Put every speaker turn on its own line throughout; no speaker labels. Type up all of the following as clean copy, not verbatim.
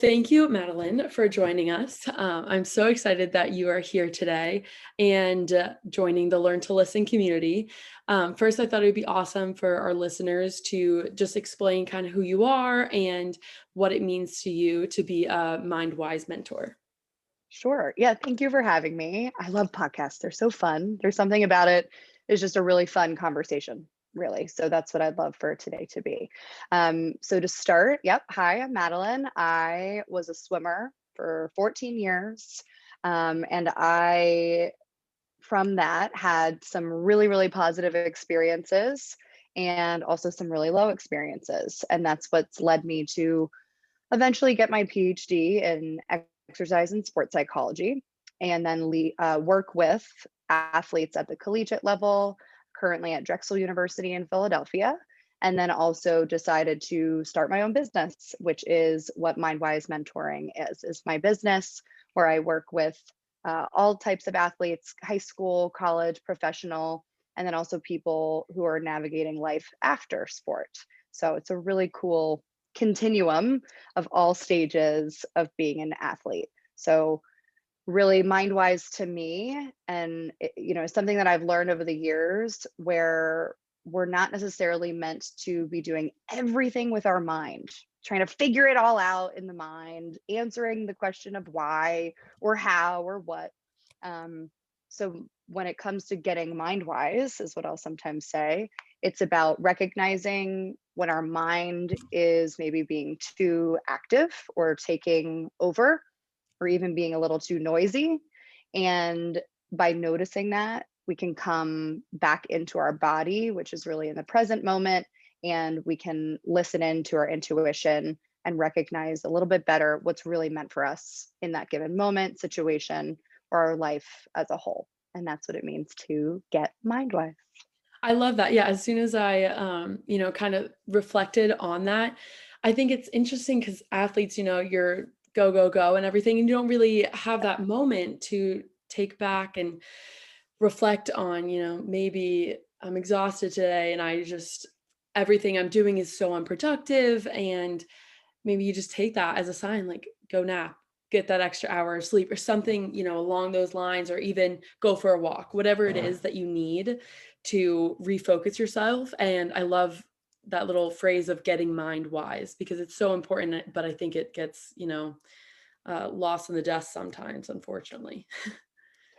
Thank you, Madeline, for joining us. I'm so excited that you are here today and joining the Learn to Listen community. First, I thought it would be awesome for our listeners to just explain kind of who you are and what it means to you to be a MindWise mentor.
Sure. Yeah. Thank you for having me. I love podcasts. They're so fun. There's something about it. It's just a really fun conversation, really. So that's what I'd love for today to be. So to start, yep. Hi, I'm Madeline. I was a swimmer for 14 years. And I, from that, had some really, really positive experiences and also some really low experiences. And that's what's led me to eventually get my PhD in exercise and sports psychology, and then work with athletes at the collegiate level, currently at Drexel University in Philadelphia. And then also decided to start my own business, which is what MindWise Mentoring is my business where I work with all types of athletes, high school, college, professional, and then also people who are navigating life after sport. So it's a really cool continuum of all stages of being an athlete. So really MindWise to me, and it's something that I've learned over the years where we're not necessarily meant to be doing everything with our mind, trying to figure it all out in the mind, answering the question of why or how or what. So when it comes to getting MindWise, is what I'll sometimes say, it's about recognizing when our mind is maybe being too active or taking over or even being a little too noisy. And by noticing that, we can come back into our body, which is really in the present moment, and we can listen into our intuition and recognize a little bit better what's really meant for us in that given moment, situation, or our life as a whole. And that's what it means to get MindWise.
I love that. Yeah, as soon as I, kind of reflected on that, I think it's interesting because athletes, you're go, go, go and everything, and you don't really have that moment to take back and reflect on, maybe I'm exhausted today and everything I'm doing is so unproductive. And maybe you just take that as a sign, like go nap, get that extra hour of sleep or something, along those lines, or even go for a walk, whatever it is that you need to refocus yourself. And I love that little phrase of getting mind wise because it's so important, but I think it gets, lost in the dust sometimes, unfortunately.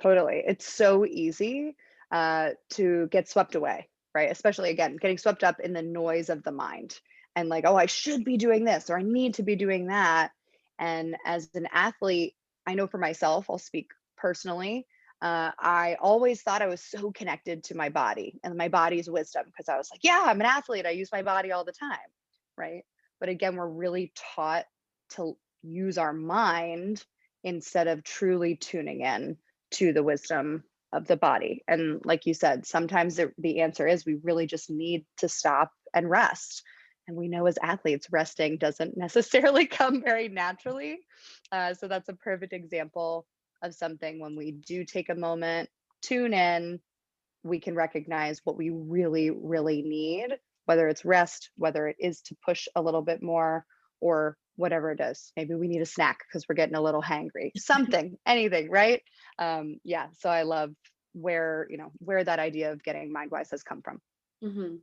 Totally. It's so easy to get swept away, right? Especially again, getting swept up in the noise of the mind and like, oh, I should be doing this or I need to be doing that. And as an athlete, I know for myself, I'll speak personally. I always thought I was so connected to my body and my body's wisdom because I was like, yeah, I'm an athlete. I use my body all the time, right? But again, we're really taught to use our mind instead of truly tuning in to the wisdom of the body. And like you said, sometimes the answer is we really just need to stop and rest. And we know as athletes, resting doesn't necessarily come very naturally. So that's a perfect example of something when we do take a moment, tune in, we can recognize what we really, really need, whether it's rest, whether it is to push a little bit more, or whatever it is. Maybe we need a snack because we're getting a little hangry. Something, anything, right? Yeah. So I love where that idea of getting MindWise has come from.
hmm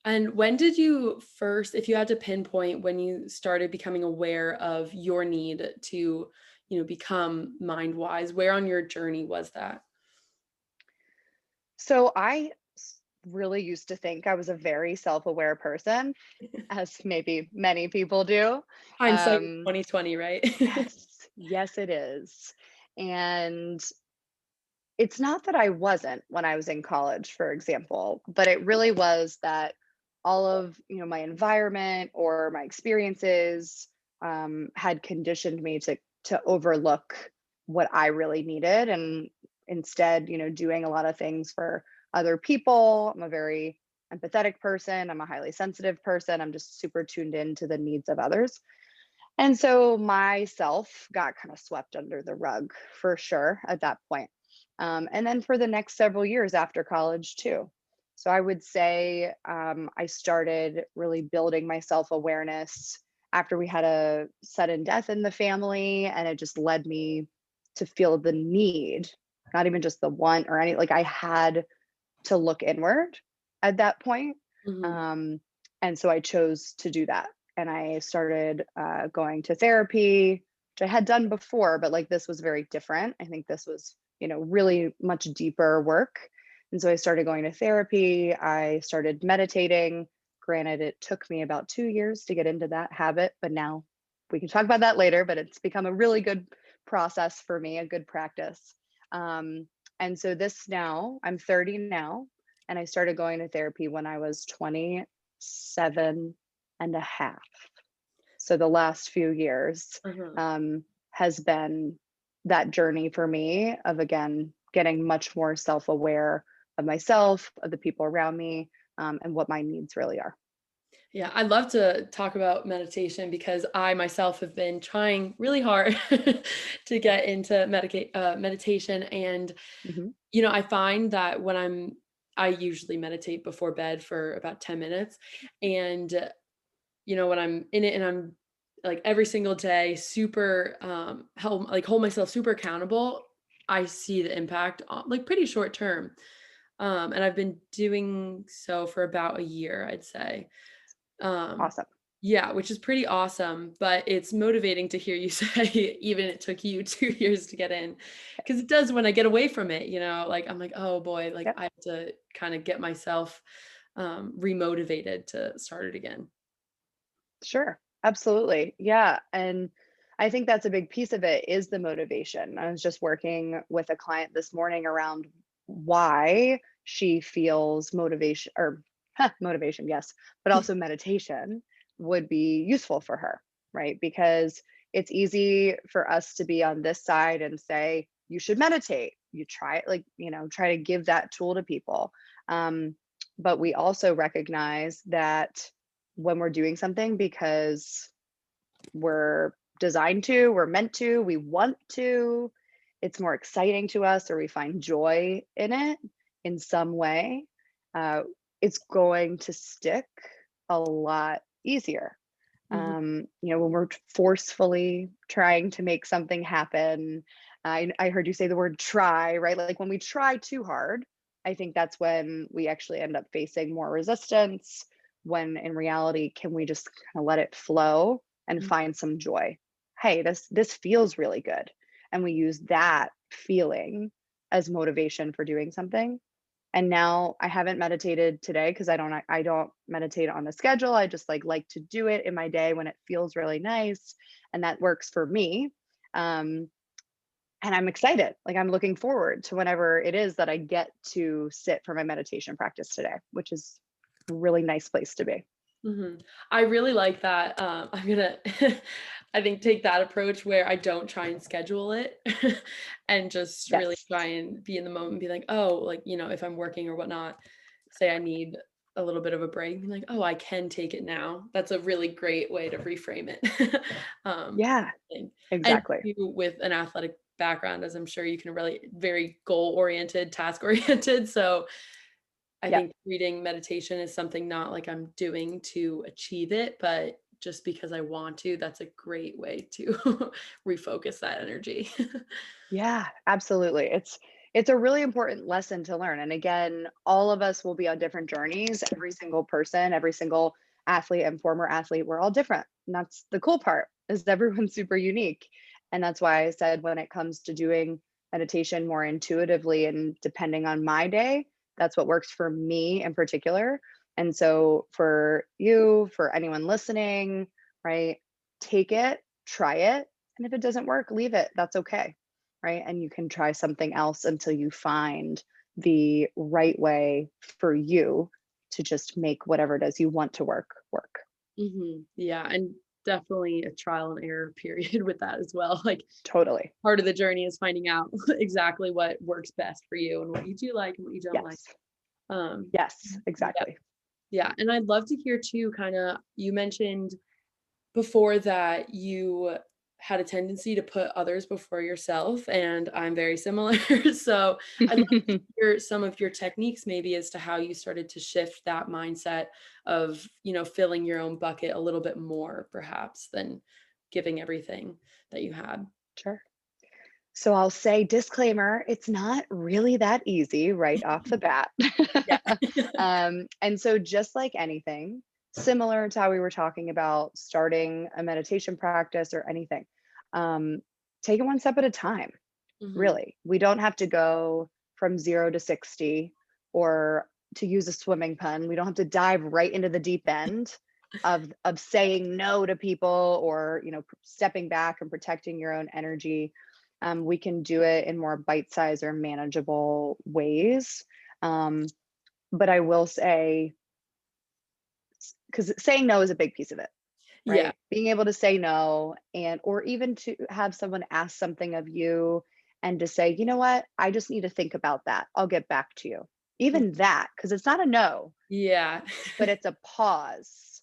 And when did you first, if you had to pinpoint when you started becoming aware of your need to, become mind wise, where on your journey was that?
So really used to think I was a very self-aware person, as maybe many people do.
Hindsight
Um,
2020, right?
yes, yes, it is. And it's not that I wasn't when I was in college, for example, but it really was that all of my environment or my experiences had conditioned me to overlook what I really needed, and instead, doing a lot of things for other people. I'm a very empathetic person. I'm a highly sensitive person. I'm just super tuned in to the needs of others. And so myself got kind of swept under the rug for sure at that point. And then for the next several years after college, too. So I would say I started really building my self awareness after we had a sudden death in the family, and it just led me to feel the need, not even just the want or any, like I had to look inward at that point.
Mhm.
Um, and so I chose to do that. And I started going to therapy, which I had done before, but like this was very different. I think this was, really much deeper work. And so I started going to therapy. I started meditating. Granted, it took me about 2 years to get into that habit, but now we can talk about that later. But it's become a really good process for me, a good practice. Um, and so this now, I'm 30 now, and I started going to therapy when I was 27 and a half. So the last few years
Uh-huh.
has been that journey for me of, again, getting much more self aware of myself, of the people around me, and what my needs really are.
Yeah, I'd love to talk about meditation because I myself have been trying really hard to get into meditation. And,
Mhm.
I find that I usually meditate before bed for about 10 minutes. And, when I'm in it and I'm like every single day, super, hold myself super accountable, I see the impact like pretty short term. And I've been doing so for about a year, I'd say. Um,
Awesome.
yeah, which is pretty awesome, but it's motivating to hear you say even it took you 2 years to get in, because it does when I get away from it, like, I'm like, "Oh boy," like,
Yep.
I have to kinda get myself, remotivated to start it again.
Sure. Absolutely. Yeah. And I think that's a big piece of it is the motivation. I was just working with a client this morning around why she feels motivation or motivation, yes, but also meditation would be useful for her, right? Because it's easy for us to be on this side and say, you should meditate. You try it, like, try to give that tool to people. Um, but we also recognize that when we're doing something because we're designed to, we're meant to, we want to, it's more exciting to us, or we find joy in it in some way, uh, it's going to stick a lot easier.
Mhm.
When we're forcefully trying to make something happen, I heard you say the word try, right? Like when we try too hard, I think that's when we actually end up facing more resistance. When in reality, can we just kind of let it flow and
Mm.
find some joy? Hey, this feels really good, and we use that feeling as motivation for doing something. And now I haven't meditated today because I don't meditate on a schedule. I just like to do it in my day when it feels really nice, and that works for me. Um, and I'm excited. Like I'm looking forward to whenever it is that I get to sit for my meditation practice today, which is a really nice place to be.
Mhm. I really like that, I'm gonna I think take that approach where I don't try and schedule it and just really
Yes.
try and be in the moment and be like, "Oh," like, if I'm working or whatnot, say I need a little bit of a break, be like, "Oh, I can take it now." That's a really great way to reframe it.
Yeah,
And and
exactly.
you with an athletic background, as I'm sure you can really very goal-oriented, task-oriented, so I
Yeah.
think reading meditation is something not like I'm doing to achieve it, but just because I want to, that's a great way to refocus that energy.
Yeah, absolutely. It's a really important lesson to learn. And again, all of us will be on different journeys. Every single person, every single athlete and former athlete, we're all different. And that's the cool part is everyone's super unique. And that's why I said when it comes to doing meditation more intuitively and depending on my day, that's what works for me in particular. And so for you, for anyone listening, right? Take it, try it. And if it doesn't work, leave it. That's okay, right? And you can try something else until you find the right way for you to just make whatever it is you want to work.
Yeah, and definitely a trial and error period with that as well. Like
Totally.
part of the journey is finding out exactly what works best for you and what you do like and what you don't like.
Yes.
Um,
Yes,
yeah,
exactly.
yeah, and I'd love to hear too. Kind of, you mentioned before that you had a tendency to put others before yourself, and I'm very similar. So I'd love to hear some of your techniques maybe as to how you started to shift that mindset of, filling your own bucket a little bit more perhaps than giving everything that you had.
Sure. So I'll say disclaimer, it's not really that easy right off the bat.
Yeah.
And so just like anything, similar to how we were talking about starting a meditation practice or anything, um, take it one step at a time,
Mhm.
really. We don't have to go from 0 to 60, or to use a swimming pun, we don't have to dive right into the deep end of saying no to people, or, stepping back and protecting your own energy. We can do it in more bite-sized or manageable ways. Um, but I will say, because saying no is a big piece of it,
Yeah.
right? Being able to say no, and or even to have someone ask something of you and to say, you know what, I just need to think about that. I'll get back to you.
Mm.
Even that, because it's not a no,
Yeah.
but it's a pause.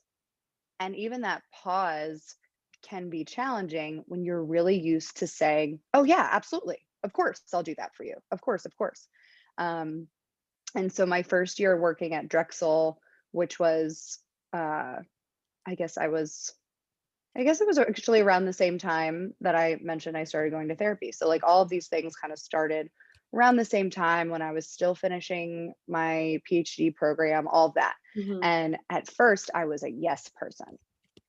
And even that pause can be challenging when you're really used to saying, oh, yeah, absolutely. Of course, I'll do that for you. Of course, of course. Um, and so my first year working at Drexel, which was, uh, I guess I was I guess it was actually around the same time that I mentioned I started going to therapy. So, like, all of these things kind of started around the same time when I was still finishing my PhD program, all of that.
Mhm.
And at first, I was a yes person.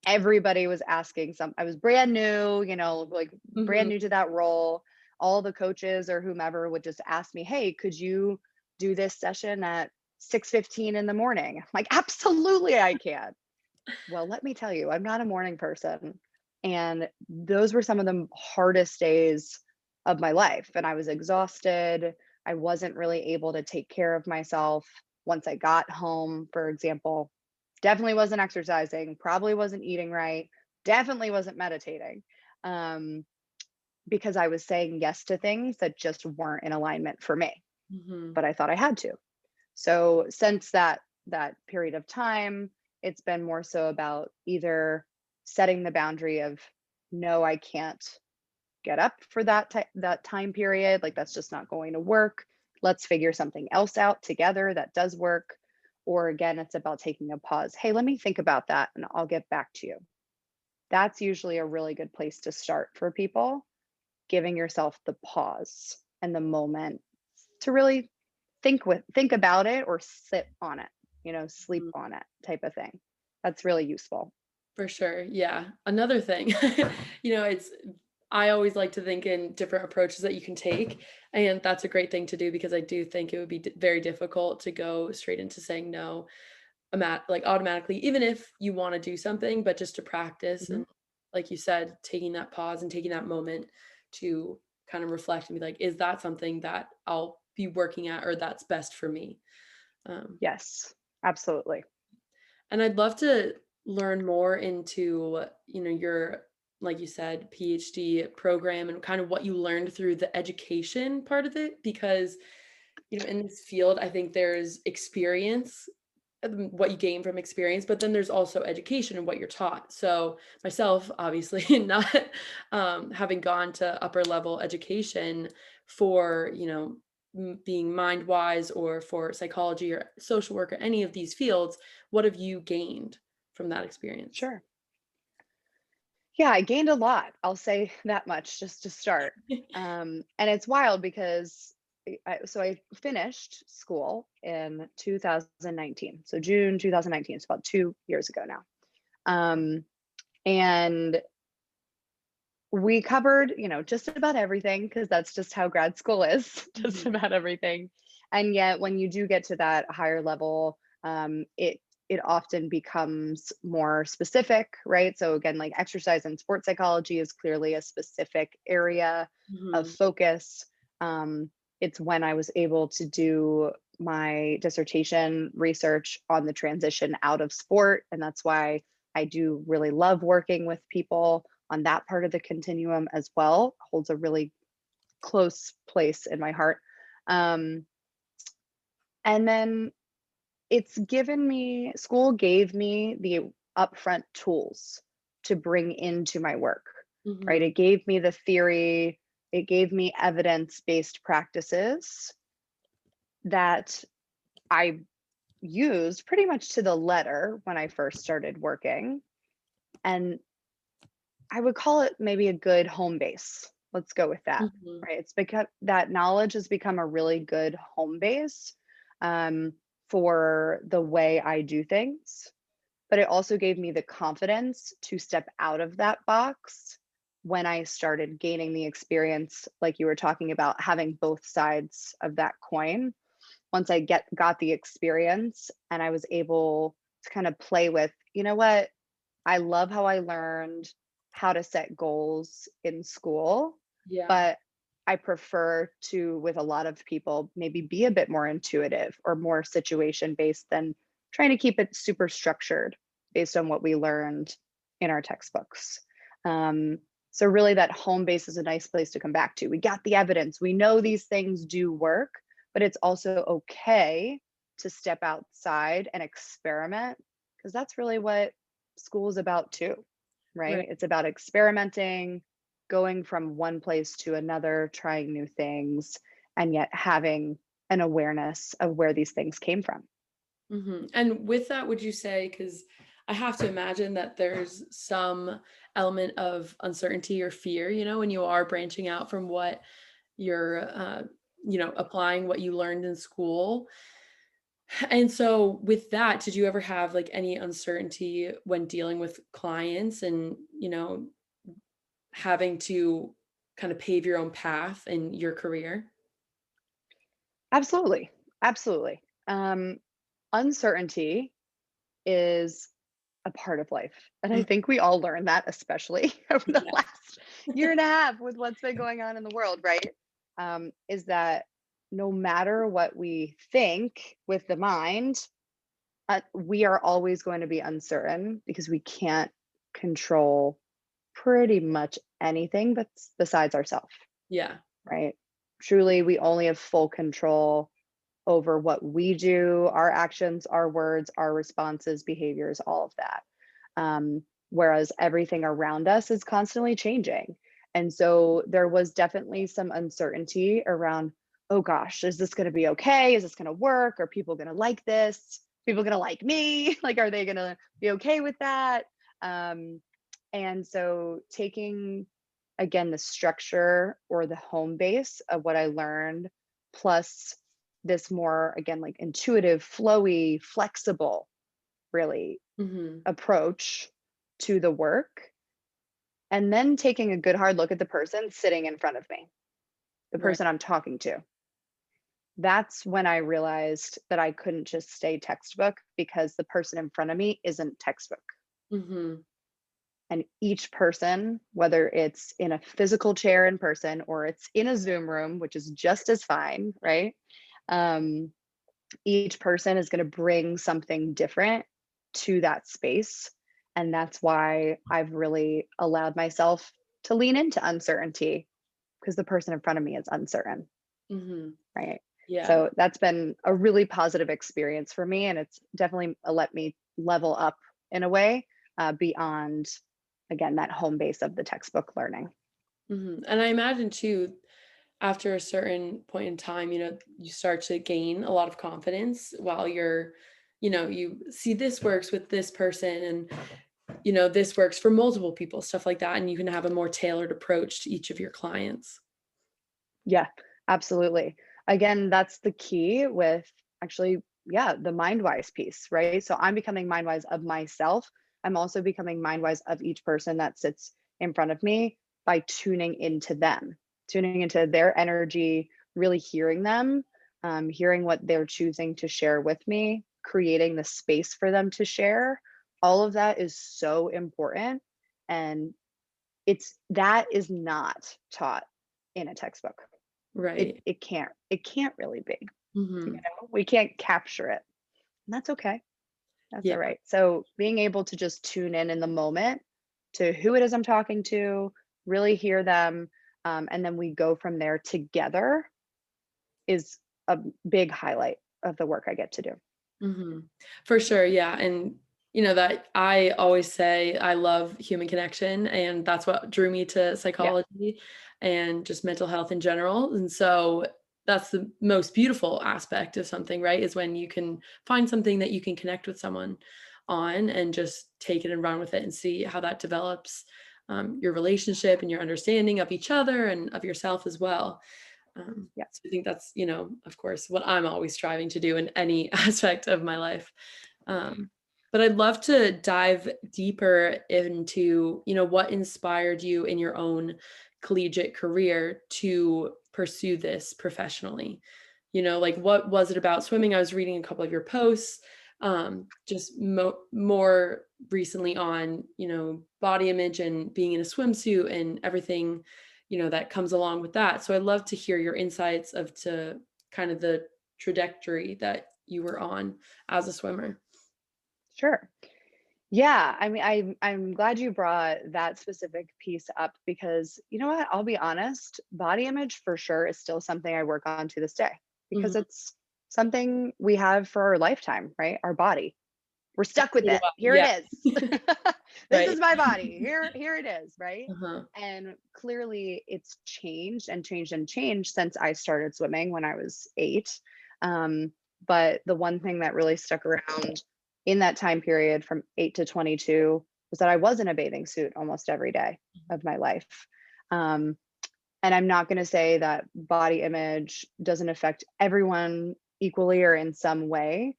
Everybody was asking I was brand new, like brand
Mhm.
new to that role. All the coaches or whomever would just ask me, "Hey, could you do this session at 6:15 in the morning?" I'm like, "Absolutely, I can." Well, let me tell you, I'm not a morning person. And those were some of the hardest days of my life. And I was exhausted. I wasn't really able to take care of myself once I got home, for example. Definitely wasn't exercising, probably wasn't eating right, definitely wasn't meditating, um, because I was saying yes to things that just weren't in alignment for me,
Mhm.
but I thought I had to. So since that period of time, it's been more so about either setting the boundary of, no, I can't get up for that time period. Like, that's just not going to work. Let's figure something else out together that does work. Or again, it's about taking a pause. Hey, let me think about that and I'll get back to you. That's usually a really good place to start for people, giving yourself the pause and the moment to really think about it or sit on it, sleep
Mhm.
on it type of thing. That's really useful.
For sure. Yeah. Another thing, it's I always like to think in different approaches that you can take, and that's a great thing to do because I do think it would be very difficult to go straight into saying no, like automatically, even if you want to do something, but just to practice
Mhm.
and, like you said, taking that pause and taking that moment to kind of reflect and be like, is that something that I'll be working at or that's best for me? Um,
Yes, absolutely.
And I'd love to learn more into, your, like you said, PhD program and kind of what you learned through the education part of it, because, in this field, I think there's experience, what you gain from experience, but then there's also education and what you're taught. So myself, obviously, not having gone to upper level education for, being mind wise or for psychology or social work or any of these fields, what have you gained from that experience?
Sure. Yeah, I gained a lot. I'll say that much just to start. And it's wild because I finished school in 2019. So June 2019. It's about 2 years ago now. Um, and we covered, just about everything, because that's just how grad school is, just
Mhm.
about everything. And yet, when you do get to that higher level, it often becomes more specific, right? So again, like exercise and sports psychology is clearly a specific area of
Mhm.
focus. It's when I was able to do my dissertation research on the transition out of sport, and that's why I do really love working with people on that part of the continuum as well. Holds a really close place in my heart. Um, and then school gave me the upfront tools to bring into my work. right?
Mhm.
It gave me the theory, it gave me evidence-based practices that I used pretty much to the letter when I first started working. And I would call it maybe a good home base. Let's go with that,
Mhm.
right? It's because that knowledge has become a really good home base um, for the way I do things. But it also gave me the confidence to step out of that box when I started gaining the experience, like you were talking about, having both sides of that coin. Once I got the experience and I was able to kind of play with, you know what, I love how I learned how to set goals in school,
Yeah.
but I prefer to, with a lot of people, maybe be a bit more intuitive or more situation based than trying to keep it super structured based on what we learned in our textbooks. Um, so, really, that home base is a nice place to come back to. We got the evidence, we know these things do work, but it's also okay to step outside and experiment because that's really what school is about too, right?
Right.
It's about experimenting, going from one place to another, trying new things, and yet having an awareness of where these things came from.
And with that, would you say, because I have to imagine that there's some element of uncertainty or fear, when you are branching out from what you're, applying what you learned in school. And so, with that, did you ever have like any uncertainty when dealing with clients and, having to kind of pave your own path in your career?
Absolutely. Absolutely. Uncertainty is a part of life. And I
Mm.
think we all learned that, especially over the
Yeah.
last year and a half with what's been going on in the world, right? Is that no matter what we think with the mind, we are always going to be uncertain because we can't control pretty much anything but besides ourselves,
Yeah.
right? Truly, we only have full control over what we do, our actions, our words, our responses, behaviors, all of that. Whereas everything around us is constantly changing. And so there was definitely some uncertainty around, oh gosh, is this going to be okay? Is this going to work? Are people going to like this? People going to like me? Like, are they going to be okay with that? Um, and so taking, again, the structure or the home base of what I learned, plus this more, again, like intuitive, flowy, flexible, really
Hmm.
approach to the work. And then taking a good hard look at the person sitting in front of me, the
Right.
person I'm talking to. That's when I realized that I couldn't just stay textbook because the person in front of me isn't textbook.
Hmm.
And each person, whether it's in a physical chair in person or it's in a Zoom room, which is just as fine, right? Um, each person is going to bring something different to that space. And that's why I've really allowed myself to lean into uncertainty because the person in front of me is uncertain,
Hmm.
right?
Yeah.
So that's been a really positive experience for me. And it's definitely let me level up in a way beyond, again, that home base of the textbook learning.
And I imagine too, after a certain point in time, you start to gain a lot of confidence while you see this works with this person and, this works for multiple people, stuff like that. And you can have a more tailored approach to each of your clients.
Yeah, absolutely. Again, that's the key with actually, yeah, the mind wise piece, right? So I'm becoming mind wise of myself. I'm also becoming mind wise of each person that sits in front of me by tuning into them, tuning into their energy, really hearing them, hearing what they're choosing to share with me, creating the space for them to share. All of that is so important. And that is not taught in a textbook. it
Right.
it can't it can't really be,
Hmm.
we can't capture it, and that's okay. That's all
Yeah.
right. So being able to just tune in the moment to who it is I'm talking to, really hear them, and then we go from there together is a big highlight of the work I get to do.
Hmm. For sure. Yeah. And, that I always say I love human connection, and that's what drew me to
Yeah.
psychology and just mental health in general. And so that's the most beautiful aspect of something, right? Is when you can find something that you can connect with someone on and just take it and run with it and see how that develops your relationship and your understanding of each other and of yourself as well.
Yeah.
So I think that's, of course, what I'm always striving to do in any aspect of my life. Um, but I'd love to dive deeper into, what inspired you in your own collegiate career to pursue this professionally. Like what was it about swimming? I was reading a couple of your posts, just more recently on, body image and being in a swimsuit and everything, that comes along with that. So I'd love to hear your insights of to kind of the trajectory that you were on as a swimmer.
Sure. Yeah, I mean, I'm glad you brought that specific piece up because you know what? I'll be honest, body image for sure is still something I work on to this day because
Mhm.
it's something we have for our lifetime, right? Our body. We're stuck with
So do
it.
I.
Here it
Yeah.
is. This
Right.
is my body. Here it is, right?
Uh-huh.
And clearly it's changed and changed and changed since I started swimming when I was 8. Um, but the one thing that really stuck around in that time period from 8 to 22 was that I was in a bathing suit almost every day of my life. Um, and I'm not going to say that body image doesn't affect everyone equally or in some way,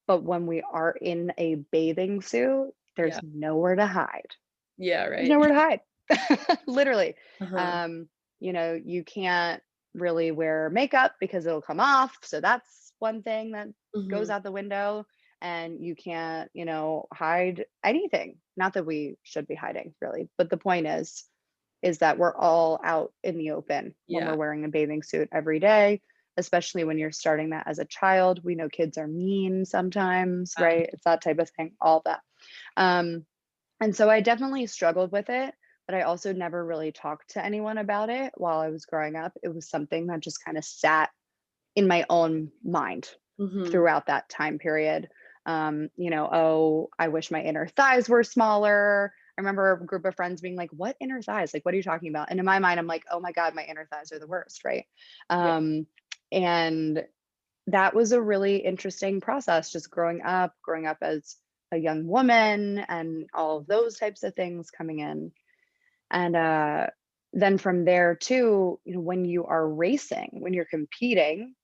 but when we are in a bathing suit, there's
Yeah.
nowhere to hide.
Yeah,
There's
right.
nowhere to hide. Literally.
Uh-huh.
Um, you can't really wear makeup because it'll come off. So that's one thing that goes
Mhm.
out the window. And you can't, hide anything. Not that we should be hiding, really. But the point is that we're all out in the open when
Yeah.
we're wearing a bathing suit every day, especially when you're starting that as a child. We know kids are mean sometimes, right? It's that type of thing, all of that. Um, and so I definitely struggled with it, but I also never really talked to anyone about it while I was growing up. It was something that just kind of sat in my own mind
Mhm.
throughout that time period. Oh, I wish my inner thighs were smaller. I remember a group of friends being like, "What inner thighs? Like, what are you talking about?" And in my mind, I'm like, "Oh my God, my inner thighs are the worst," right?
Yeah.
And that was a really interesting process, just growing up as a young woman, and all of those types of things coming in. And then from there, too, when you are racing, when you're competing,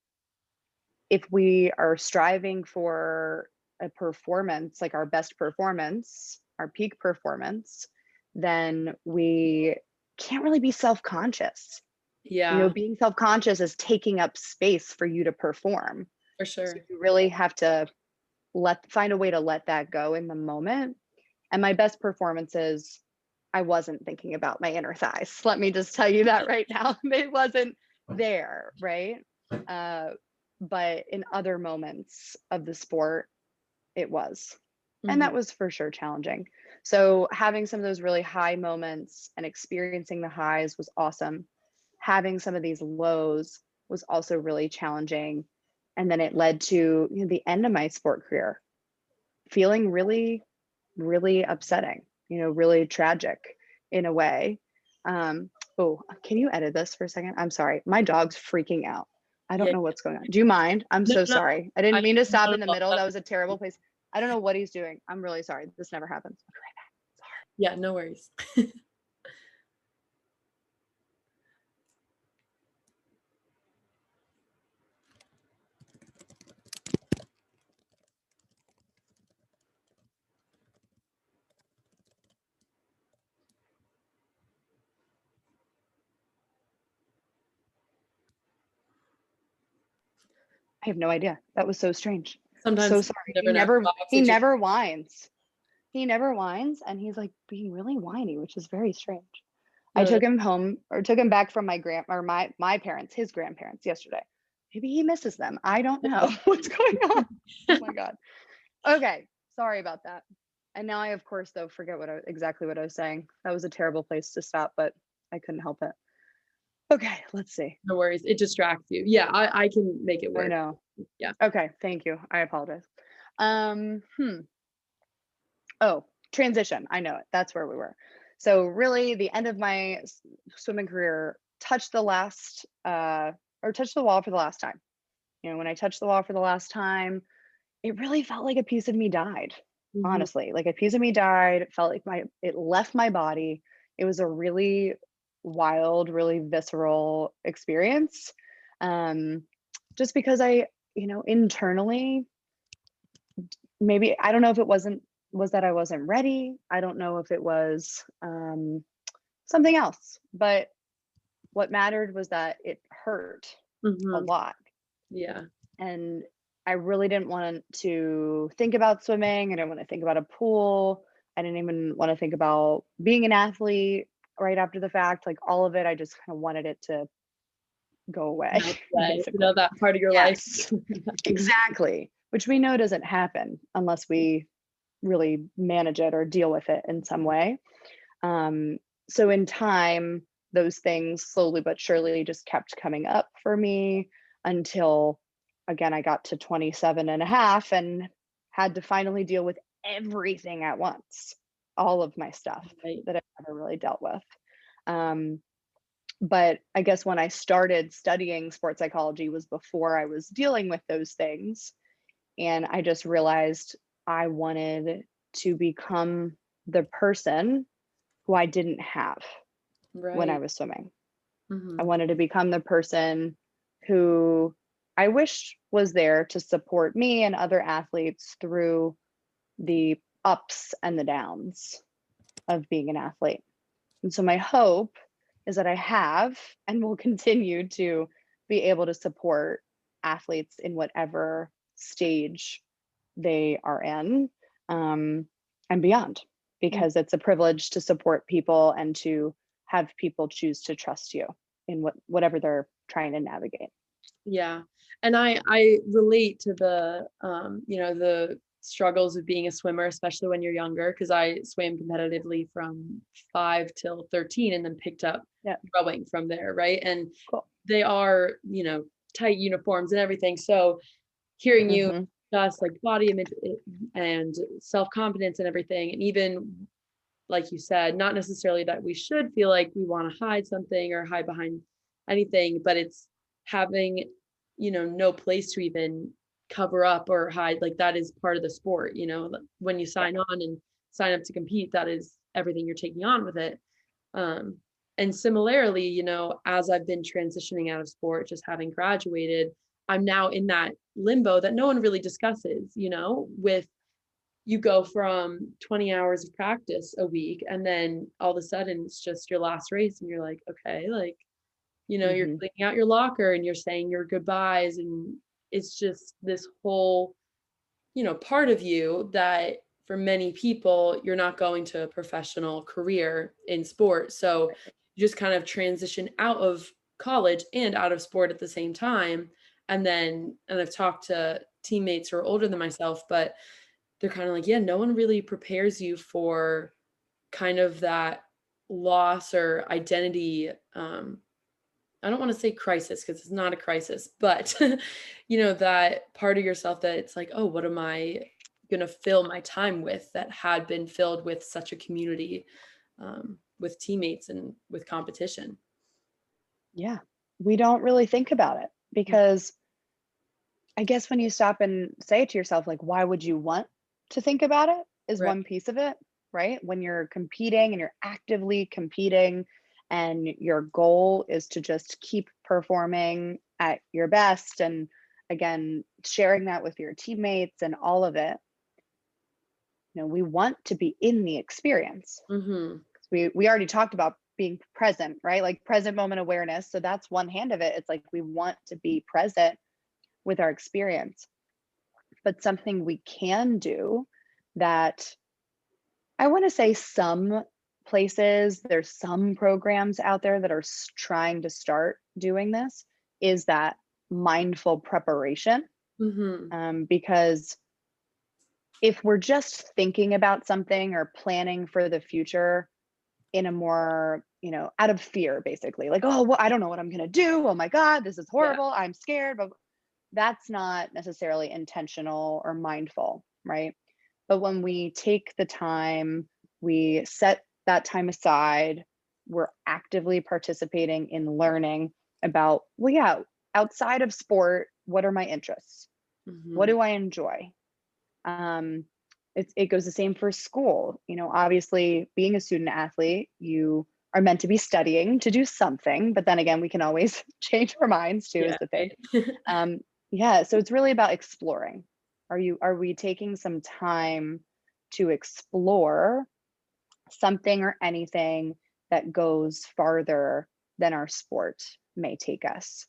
if we are striving for a performance, like our best performance, our peak performance, then we can't really be self-conscious.
Yeah,
Being self-conscious is taking up space for you to perform.
for
So
sure.
you really have to find a way to let that go in the moment. And my best performances, I wasn't thinking about my inner thighs. Let me just tell you that right now. It wasn't there, right? Uh, but in other moments of the sport, it was. And
Mhm.
that was for sure challenging. So having some of those really high moments and experiencing the highs was awesome. Having some of these lows was also really challenging. And then it led to the end of my sport career, feeling really, really upsetting, really tragic in a way. Oh, can you edit this for a second? I'm sorry. My dog's freaking out. I don't
Yeah.
know what's going on. Do you mind? I'm
No,
so
no,
sorry. I
I
didn't mean to stop
not
in
at
the
all.
middle. That was a terrible place. I don't know what he's doing. I'm really sorry. This never happens.
Yeah, no worries.
I have no idea. That was so strange. So
Sometimes you
sorry. He
never know.
never
Dogs,
he
they just
never whines. He never whines, and he's like being really whiny, which is very strange. I
no,
took him home or took him back from my parents, his grandparents yesterday. Maybe he misses them. I don't know what's going on. Oh my God. Okay. Sorry about that. And now I, of course, though, forget exactly what I was saying. That was a terrible place to stop, but I couldn't help it. Okay. Let's see.
no worries. It distracts you. Yeah, I can make it
I
work.
know.
Yeah.
Okay. Thank you. I apologize. Hmm. Oh, transition. I know it. That's where we were. So really the end of my swimming career touched the last or touched the wall for the last time. You know, when I touched the wall for the last time, it really felt like a piece of me died.
Mhm.
Honestly, like a piece of me died. It felt like it left my body. It was a really wild, really visceral experience. Um, just because internally, maybe I don't know if it was that I wasn't ready. I don't know if it was something else, but what mattered was that it hurt a
Mhm.
lot.
Yeah.
And I really didn't want to think about swimming. I didn't want to think about a pool. I didn't even want to think about being an athlete right after the fact. Like all of it, I just kind of wanted it to go away,
Melt away,
basically.
that part of your life.
Yes, exactly. Which we know doesn't happen unless we really manage it or deal with it in some way. Um, so in time, those things slowly but surely just kept coming up for me until, again, I got to 27 and a half and had to finally deal with everything at once, all of my stuff
Right.
that I've never really dealt with. Um, but I guess when I started studying sports psychology was before I was dealing with those things. And I just realized I wanted to become the person who I didn't have when I
Right.
was swimming. I
Mhm.
wanted to become the person who I wish was there to support me and other athletes through the ups and the downs of being an athlete. And so my hope is that I have and will continue to be able to support athletes in whatever stage they are in, um, and beyond,
Mm.
because it's a privilege to support people and to have people choose to trust you in whatever they're trying to navigate.
Yeah. And I relate to the, the struggles of being a swimmer, especially when you're younger, because I swam competitively from 5 till 13 and then picked up
Yeah,
rowing from there, right? And
cool.
they are, tight uniforms and everything. So hearing you
Hmm.
discuss like body image and self-confidence and everything, and even like you said, not necessarily that we should feel like we want to hide something or hide behind anything, but it's having, no place to even cover up or hide. Like that is part of the sport, when you
Yeah.
sign on and sign up to compete, that is everything you're taking on with it. Um, and similarly, as I've been transitioning out of sport, just having graduated, I'm now in that limbo that no one really discusses, with you go from 20 hours of practice a week and then all of a sudden it's just your last race and you're like, okay, like, you're
Hmm.
cleaning out your locker and you're saying your goodbyes and it's just this whole, part of you that for many people you're not going to a professional career in sport. So you just kind of transition out of college and out of sport at the same time. And I've talked to teammates who are older than myself, but they're kind of like, yeah, no one really prepares you for kind of that loss or identity. I don't want to say crisis because it's not a crisis, but that part of yourself that it's like, oh, what am I going to fill my time with that had been filled with such a community, with teammates and with competition.
Yeah. We don't really think about it because I guess when you stop and say it to yourself, like, why would you want to think about it is
Right.
one piece of it, right? When you're competing and you're actively competing and your goal is to just keep performing at your best. And again, sharing that with your teammates and all of it, we want to be in the experience.
Mm-hmm.
We already talked about being present, right? Like present moment awareness. So that's one hand of it. It's like we want to be present with our experience. But something we can do that I want to say some places, there's some programs out there that are trying to start doing this, is that mindful preparation.
Mm-hmm.
Because if we're just thinking about something or planning for the future in a more, out of fear, basically, like, oh, well, I don't know what I'm going to do. Oh my God, this is
Yeah.
horrible. I'm scared. But that's not necessarily intentional or mindful, right? But when we take the time, we set that time aside, we're actively participating in learning about, well, yeah, outside of sport, what are my interests? What
Mhm.
do I enjoy? Um, it goes the same for school. You know, obviously, being a student athlete, you are meant to be studying to do something, but then again, we can always change our minds too, is
Yeah,
the thing.
right.
Um, yeah, so it's really about exploring. Are we taking some time to explore something or anything that goes farther than our sport may take us?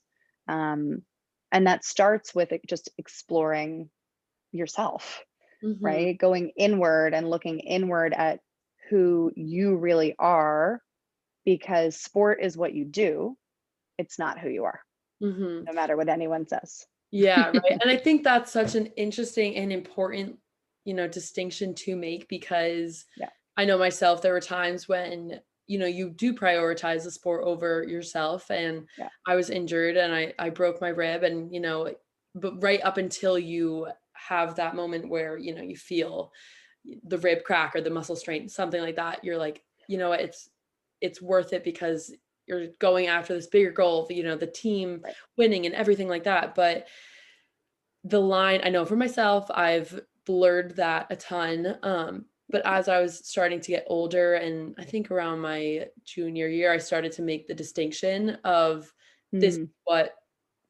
Um, and that starts with just exploring yourself,
Mhm.
right? Going inward and looking inward at who you really are, because sport is what you do. It's not who you are,
Mhm.
no matter what anyone says.
Yeah, right, and I think that's such an interesting and important, distinction to make because
Yeah.
I know myself, there were times when, you do prioritize the sport over yourself, and
Yeah.
I was injured and I broke my rib and, but right up until you have that moment where, you feel the rib crack or the muscle strain, something like that, you're like, "You know what? It's worth it because you're going after this bigger goal, the team
Right.
winning and everything like that." But the line I know for myself, I've blurred that a ton, but as I was starting to get older and I think around my junior year, I started to make the distinction of this is
Mm,
what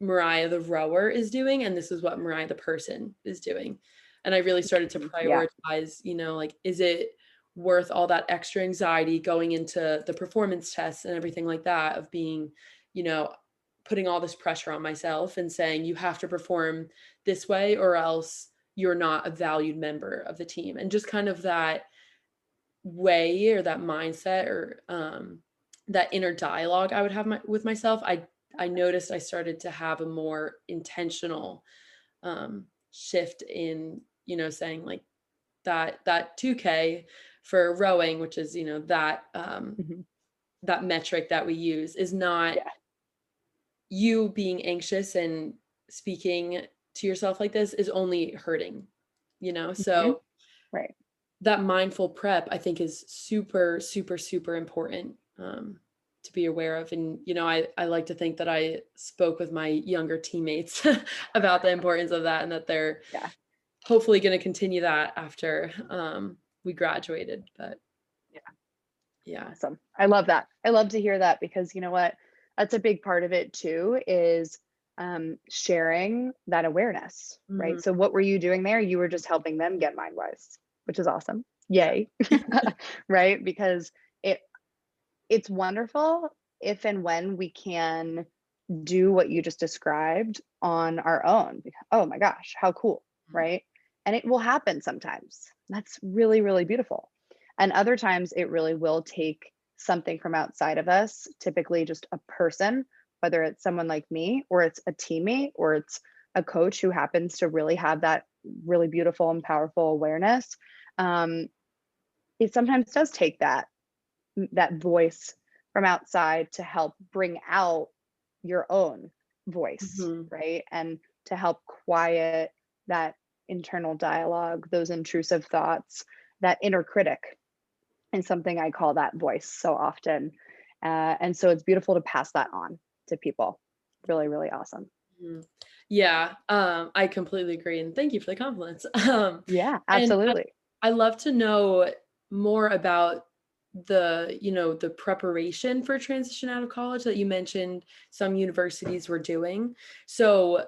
Mariah the rower is doing, and this is what Mariah the person is doing. And I really started to
yeah.
prioritize, like, is it worth all that extra anxiety going into the performance tests and everything like that of being, you know, putting all this pressure on myself and saying, you have to perform this way or else you're not a valued member of the team. And just kind of that way or that mindset or that inner dialogue I would have with myself, I noticed I started to have a more intentional shift in, saying like that 2K for rowing, which is,
Mhm.
that metric that we use is not
Yeah.
you being anxious and speaking to yourself like this is only hurting,
Mhm.
So
Right.
that mindful prep I think is super, super, super important, to be aware of. And, I like to think that I spoke with my younger teammates about the importance of that and that they're
Yeah.
hopefully going to continue that after, we graduated. But
Yeah.
yeah.
Awesome. I love that. I love to hear that because you know what? That's a big part of it too, is sharing that awareness, right?
Mhm.
So what were you doing there? You were just helping them get mind wise, which is awesome.
Yeah.
Yay. Right? Because it it's wonderful if and when we can do what you just described on our own. Oh my gosh, how cool, right? And it will happen sometimes. That's really, really beautiful. And other times it really will take something from outside of us, typically just a person, whether it's someone like me or it's a teammate or it's a coach who happens to really have that really beautiful and powerful awareness. Um, it sometimes does take that voice from outside to help bring out your own voice,
Mhm.
right? And to help quiet that internal dialogue, those intrusive thoughts, that inner critic, and something I call that voice so often. And so it's beautiful to pass that on to people. Really, really awesome.
Mhm. Yeah, I completely agree, and thank you for the compliments.
Yeah,
And
absolutely.
I love to know more about the preparation for transition out of college that you mentioned some universities were doing. So,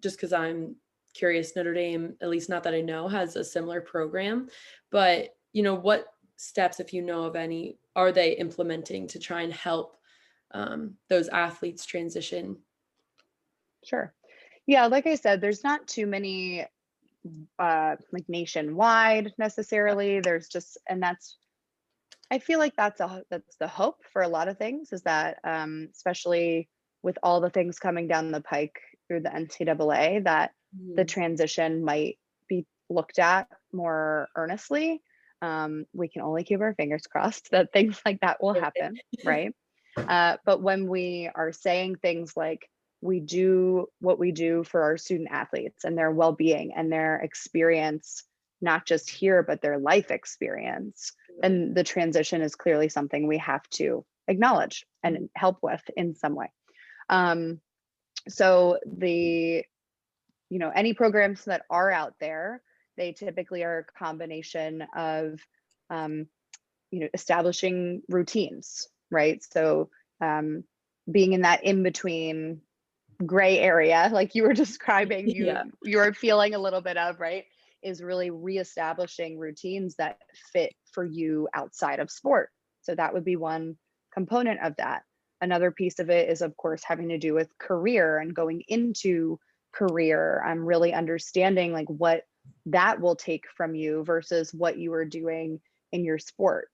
just because 'cause I'm curious, Notre Dame, at least not that I know, has a similar program, but, what steps, if you know of any, are they implementing to try and help, those athletes transition?
Sure. Yeah, like I said, there's not too many like nationwide necessarily. There's just, and that's, I feel like that's the hope for a lot of things, is that especially with all the things coming down the pike through the NCAA, that the
Mhm.
transition might be looked at more earnestly. We can only keep our fingers crossed that things like that will happen, right? But when we are saying things like, we do what we do for our student athletes and their well-being and their experience not just here, but their life experience, then the transition is clearly something we have to acknowledge and help with in some way. So any programs that are out there, they typically are a combination of, establishing routines, right? So being in that in between gray area, like you were describing, you're feeling a little bit of, right, is really reestablishing routines that fit for you outside of sport. So that would be one component of that. Another piece of it is, of course, having to do with career and going into career. I'm really understanding like what that will take from you versus what you were doing in your sport.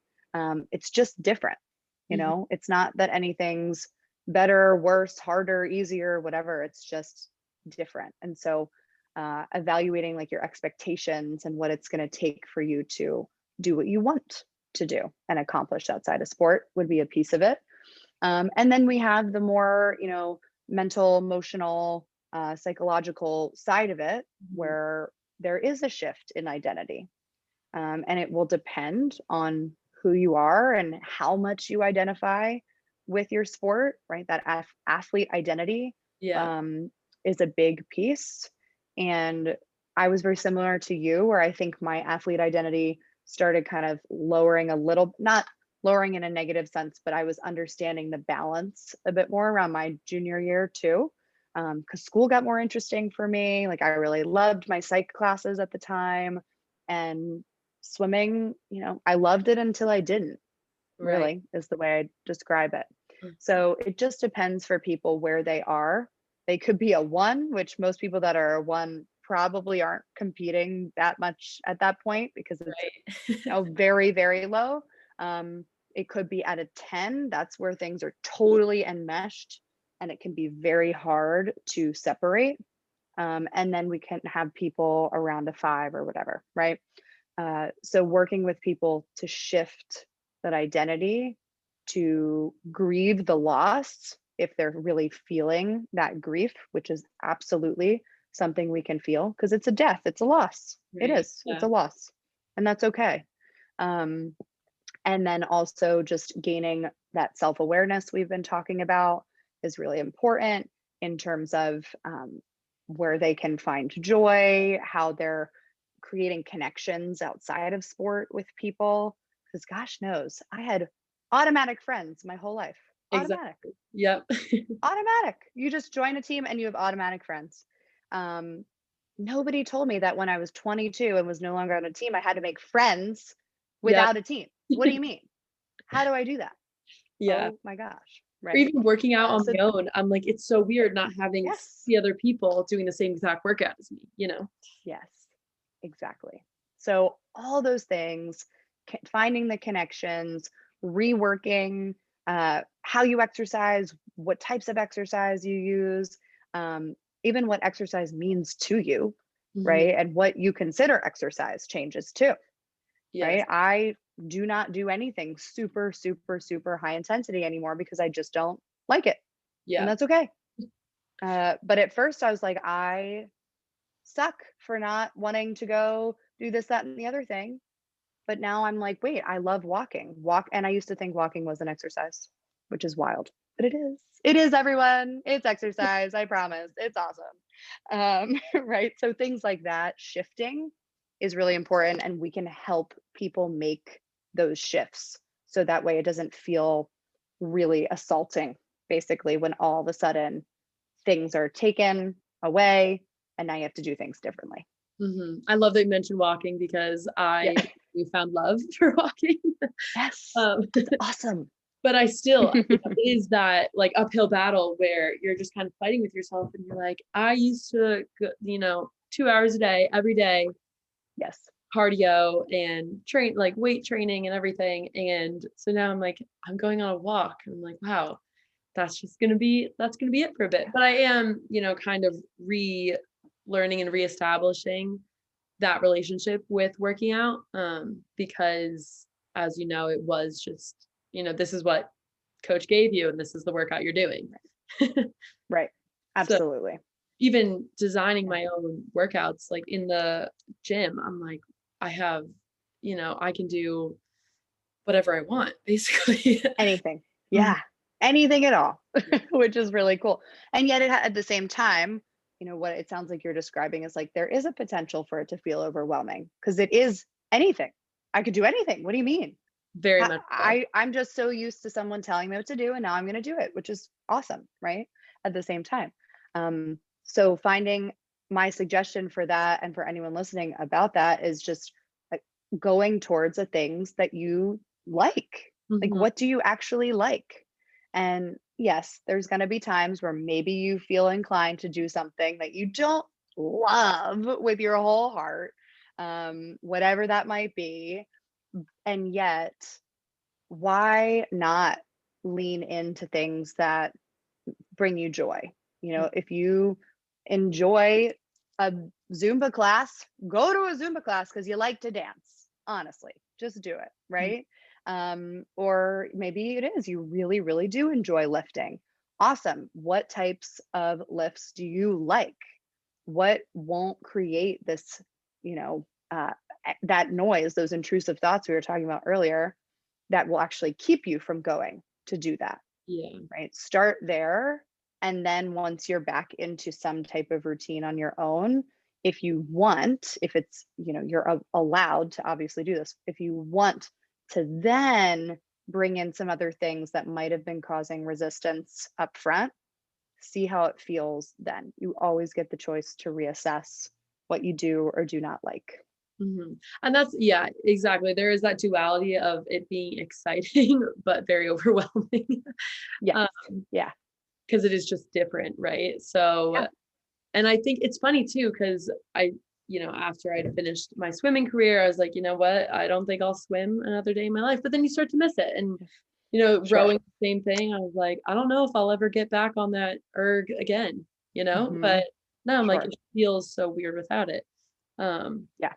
It's just different, it's not that anything's better, worse, harder, easier, whatever. It's just different. And so evaluating like your expectations and what it's going to take for you to do what you want to do and accomplish outside of sport would be a piece of it. And then we have the more, mental, emotional, psychological side of it, where there is a shift in identity. And it will depend on who you are and how much you identify with your sport, right? That athlete identity is a big piece. And I was very similar to you, where I think my athlete identity started kind of lowering a little, not lowering in a negative sense, but I was understanding the balance a bit more around my junior year too. Because school got more interesting for me. Like I really loved my psych classes at the time, and swimming, I loved it until I didn't. Really is the way I describe it. So it just depends for people where they are. They could be a 1, which most people that are a 1 probably aren't competing that much at that point because it's very, very low. It could be at a 10. That's where things are totally enmeshed and it can be very hard to separate. And then we can have people around a 5 or whatever, right? So working with people to shift that identity, to grieve the loss if they're really feeling that grief, which is absolutely something we can feel because it's a death, it's a loss. It is, it's a loss, and that's okay. And then also just gaining that self-awareness we've been talking about is really important in terms of where they can find joy, how they're creating connections outside of sport with people. Because gosh knows, I had automatic friends my whole life. Automatic.
Exactly. Yep.
Automatic. You just join a team and you have automatic friends. Nobody told me that when I was 22 and was no longer on a team, I had to make friends without a team. What do you mean? How do I do that?
Yeah.
Oh my gosh.
Or
Right.
even working out on my own. I'm like, it's so weird not having the other people doing the same exact workout as me,
Yes, exactly. So all those things, finding the connections, reworking how you exercise, what types of exercise you use, even what exercise means to you, right? And what you consider exercise changes too, right? I do not do anything super, super, super high intensity anymore because I just don't like it. And that's okay. But at first I was like, I suck for not wanting to go do this, that, and the other thing. But now I'm like, wait, I love walking. And I used to think walking was an exercise, which is wild, but it is. It is, everyone. It's exercise. I promise. It's awesome. Right. So things like that, shifting is really important. And we can help people make those shifts. So that way it doesn't feel really assaulting, basically, when all of a sudden things are taken away and now you have to do things differently.
I love that you mentioned walking because we found love for walking.
Yes, that's awesome.
But I still, it is that like uphill battle where you're just kind of fighting with yourself and you're like, I used to, 2 hours a day, every day.
Yes.
Cardio and like weight training and everything. And so now I'm like, I'm going on a walk. And I'm like, wow, that's going to be it for a bit. But I am, kind of relearning and reestablishing that relationship with working out. Because as you know, it was just, this is what coach gave you and this is the workout you're doing.
Right. Absolutely.
So even designing my own workouts, like in the gym, I'm like, I have, I can do whatever I want, basically.
Anything.
Mhm.
Yeah. Anything at all,
Yeah.
which is really cool. And yet at the same time, what it sounds like you're describing is like there is a potential for it to feel overwhelming because it is anything. I could do anything. What do you mean?
Very much so.
I'm just so used to someone telling me what to do, and now I'm going to do it, which is awesome, right? At the same time. So finding my suggestion for that and for anyone listening about that is just like going towards the things that you like. Like,
Mhm.
what do you actually like? And yes, there's going to be times where maybe you feel inclined to do something that you don't love with your whole heart, whatever that might be. And yet, why not lean into things that bring you joy? If you enjoy a Zumba class, go to a Zumba class because you like to dance. Honestly, just do it,
Mhm.
right? Or maybe it is you really, really do enjoy lifting. Awesome. What types of lifts do you like? What won't create this, you know, uh, that noise, those intrusive thoughts we were talking about earlier, that will actually keep you from going to do that,
Yeah.
right? Start there. And then once you're back into some type of routine on your own, if you want, if it's, you're allowed to obviously do this, if you want to then bring in some other things that might have been causing resistance up front, see how it feels then. You always get the choice to reassess what you do or do not like.
Mhm. And that's yeah, exactly. There is that duality of it being exciting, but very overwhelming.
Yes.
Um,
Yeah.
'Cause it is just different, right? So
Yeah.
and I think it's funny too, because after I'd finished my swimming career, I was like, "You know what? I don't think I'll swim another day in my life." But then you start to miss it. And,
Sure.
rowing, same thing. I was like, "I don't know if I'll ever get back on that erg again," you know?
Hmm.
But now I'm like,
Sure.
it feels so weird without it. Um,
Yeah.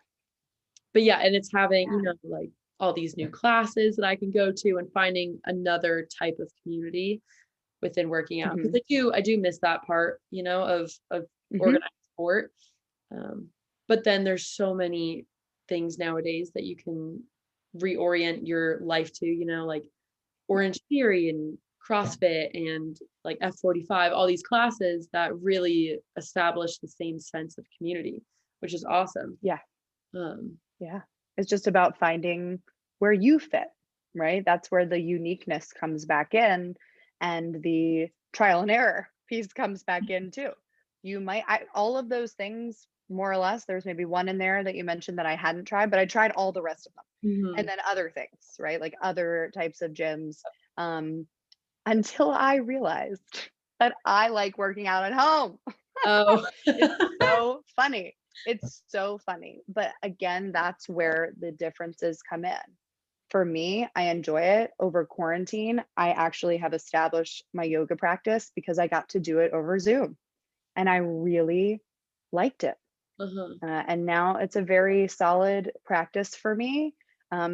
but yeah, and it's having,
Yeah.
like all these new classes that I can go to and finding another type of community within working out, because
Hmm.
I do miss that part, of
Hmm.
organized sport. Um, but then there's so many things nowadays that you can reorient your life to, like Orange Theory and CrossFit and like F45, all these classes that really establish the same sense of community, which is awesome.
Yeah.
Um,
Yeah. It's just about finding where you fit, right? That's where the uniqueness comes back in, and the trial and error piece comes back in too. All of those things, more or less, there's maybe one in there that you mentioned that I hadn't tried, but I tried all the rest of them. And
mhm.
then other things, right? Like other types of gyms, um, until I realized that I like working out at home.
Oh.
It's so funny. It's so funny. But again, that's where the differences come in. For me, I enjoy it. Over quarantine, I actually have established my yoga practice because I got to do it over Zoom, and I really liked it.
Uh-huh.
And now it's a very solid practice for me,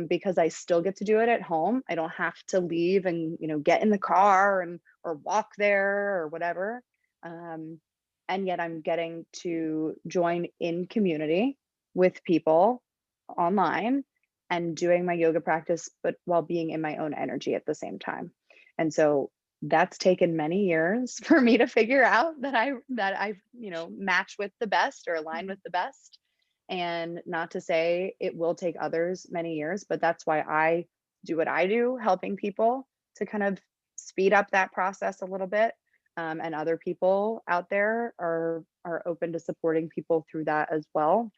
because I still get to do it at home. I don't have to leave and get in the car and or walk there or whatever. Um, and yet I'm getting to join in community with people online and doing my yoga practice, but while being in my own energy at the same time. And so that's taken many years for me to figure out that I match with the best or align with the best. And not to say it will take others many years, but that's why I do what I do, helping people to kind of speed up that process a little bit. And other people out there are open to supporting people through that as well,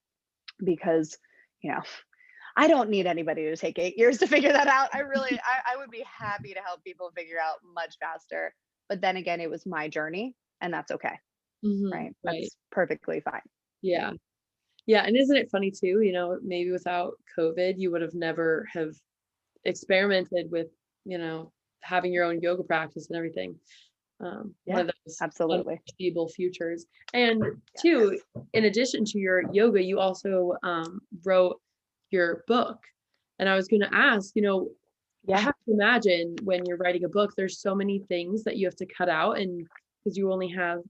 because you know I don't need anybody to take 8 years to figure that out. I would be happy to help people figure out much faster. But then again, it was my journey, and that's okay,
Mhm.
right?
Right.
That's perfectly fine.
Yeah. Yeah, and isn't it funny too, maybe without COVID, you would have never have experimented with, you know, having your own yoga practice and everything. One
Yeah,
of those
absolutely.
unforeseeable futures. And two,
Yes.
in addition to your yoga, you also wrote your book. And I was going to ask, I
Yeah.
have to imagine when you're writing a book, there's so many things that you have to cut out, and because you only have,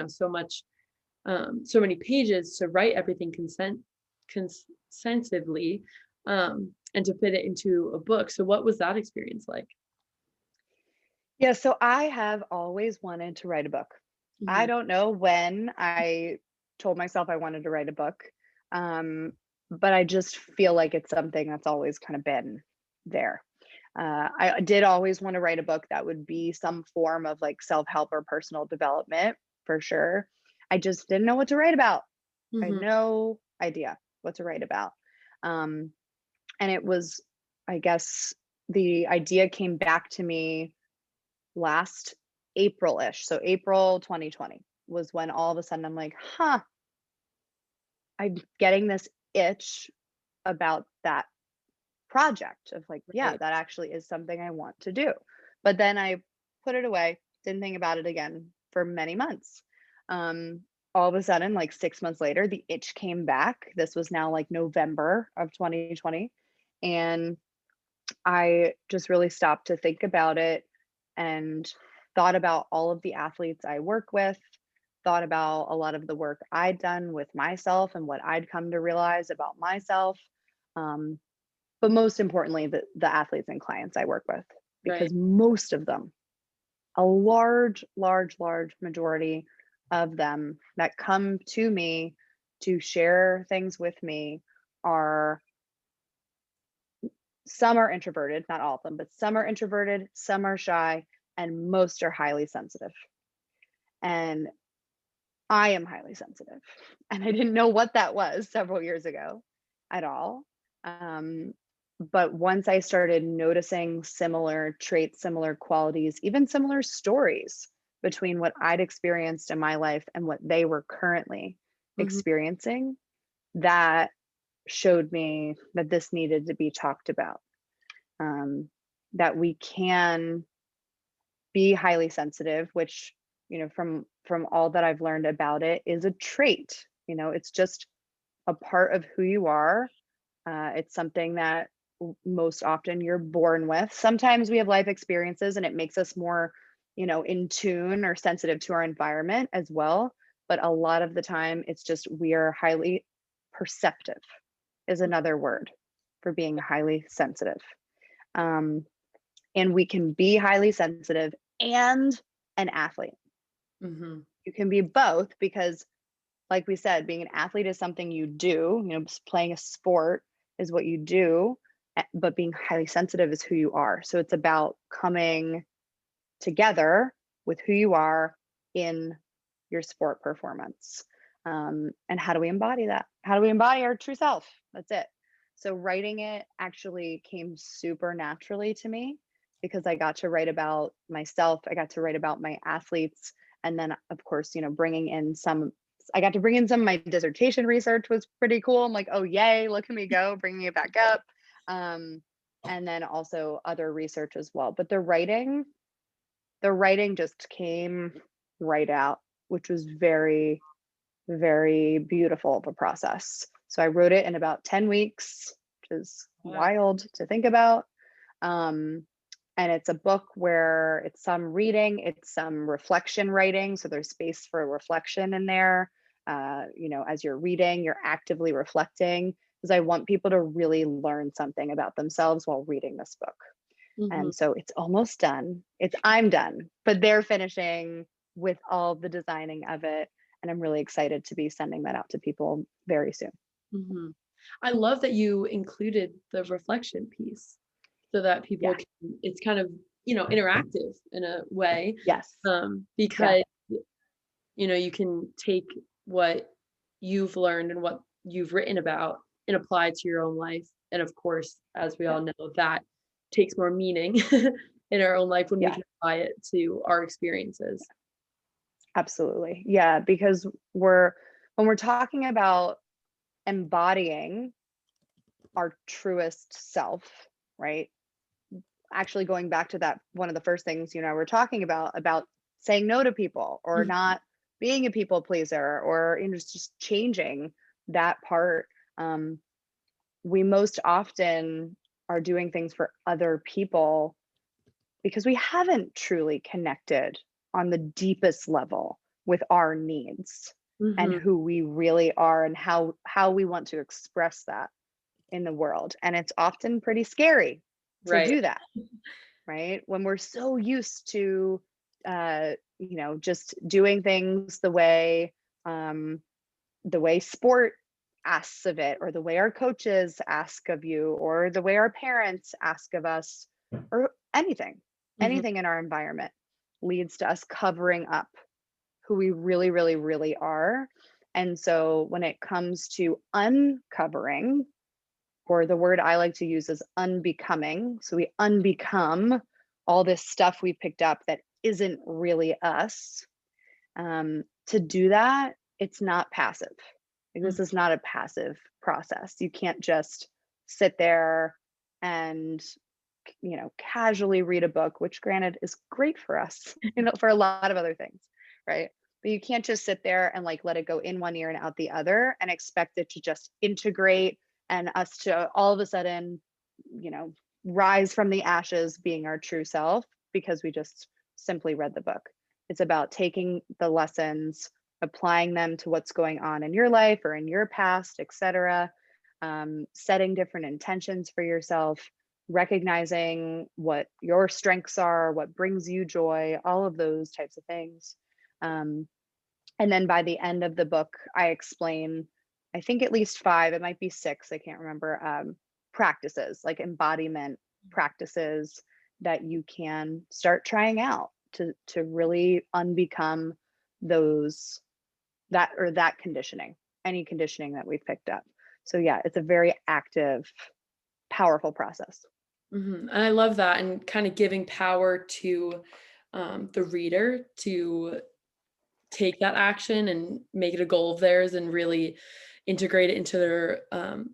so many pages to write everything sensitively, and to fit it into a book. So what was that experience like?
Yeah, so I have always wanted to write a book. I
Mhm.
don't know when I told myself I wanted to write a book, um, but I just feel like it's something that's always kind of been there. I did always want to write a book that would be some form of like self-help or personal development for sure. I just didn't know what to write about. I had
Mhm.
no idea what to write about. Um, and it was, I guess, the idea came back to me last April-ish. So April 2020 was when all of a sudden I'm like, huh, I'm getting this itch about that project of like, yeah,
Right.
that actually is something I want to do. But then I put it away, didn't think about it again for many months. Um, all of a sudden, like 6 months later, the itch came back. This was now like November of 2020. And I just really stopped to think about it and thought about all of the athletes I work with, thought about a lot of the work I'd done with myself and what I'd come to realize about myself. Um, but most importantly, the athletes and clients I work with,
Right.
because most of them, a large, large, large majority of them that come to me to share things with me are some are introverted, not all of them, but some are introverted, some are shy, and most are highly sensitive. And I am highly sensitive. And I didn't know what that was several years ago at all. Um, but once I started noticing similar traits, similar qualities, even similar stories between what I'd experienced in my life and what they were currently
Mhm.
experiencing, that showed me that this needed to be talked about. Um, that we can be highly sensitive, which, from all that I've learned about it, is a trait. It's just a part of who you are. It's something that most often you're born with. Sometimes we have life experiences and it makes us more, in tune or sensitive to our environment as well. But a lot of the time, it's just we are highly perceptive, is another word for being highly sensitive. Um, and we can be highly sensitive and an athlete.
Mhm.
You can be both because, like we said, being an athlete is something you do, playing a sport is what you do, but being highly sensitive is who you are. So it's about coming together with who you are in your sport performance. And how do we embody that? How do we embody our true self? That's it. So writing it actually came super naturally to me because I got to write about myself. I got to write about my athletes. And then, of course, I got to bring in some of my dissertation research was pretty cool. I'm like, oh, yay, look at me go, bringing it back up. Um, and then also other research as well. But the writing just came right out, which was very, very beautiful of a process. So I wrote it in about 10 weeks, which is
Wow.
wild to think about. Um, and it's a book where it's some reading, it's some reflection writing. So there's space for reflection in there. As you're reading, you're actively reflecting because I want people to really learn something about themselves while reading this book.
Mhm.
And so it's almost done. I'm done, but they're finishing with all the designing of it. And I'm really excited to be sending that out to people very soon.
Mhm. I love that you included the reflection piece so that people
Yeah.
can it's kind of, interactive in a way,
Yes. Yeah.
because, you can take what you've learned and what you've written about and apply to your own life. And of course, as we
Yeah.
all know, that takes more meaning in our own life when we
Yeah.
can apply it to our experiences.
Absolutely. Yeah. Because when we're talking about embodying our truest self, right? Actually going back to that, one of the first things we're talking about saying no to people or
Mhm.
not being a people pleaser or just changing that part. um, we most often are doing things for other people because we haven't truly connected on the deepest level with our needs and
Mhm.
who we really are and how we want to express that. in the world. And it's often pretty scary to
Right.
do that, right? When we're so used to, just doing things the way sport asks of it, or the way our coaches ask of you, or the way our parents ask of us, or
Mhm.
anything in our environment leads to us covering up who we really, really, really are. And so when it comes to uncovering, or the word I like to use is unbecoming, so we unbecome all this stuff we picked up that isn't really us. To do that, it's not passive. Like, this
Mhm.
is not a passive process. You can't just sit there and casually read a book, which granted is great for us, for a lot of other things, right? But you can't just sit there and like let it go in one ear and out the other and expect it to just integrate and us to all of a sudden, you know, rise from the ashes being our true self because we just simply read the book. It's about taking the lessons, applying them to what's going on in your life or in your past, etc. Setting different intentions for yourself, recognizing what your strengths are, what brings you joy, all of those types of things. Um, and then by the end of the book, I explain, I think at least five, it might be six, I can't remember, practices, like embodiment practices that you can start trying out to really unbecome those that conditioning, any conditioning that we've picked up. So yeah, it's a very active, powerful process.
Mhm. And I love that, and kind of giving power to the reader to take that action and make it a goal of theirs and really integrate it into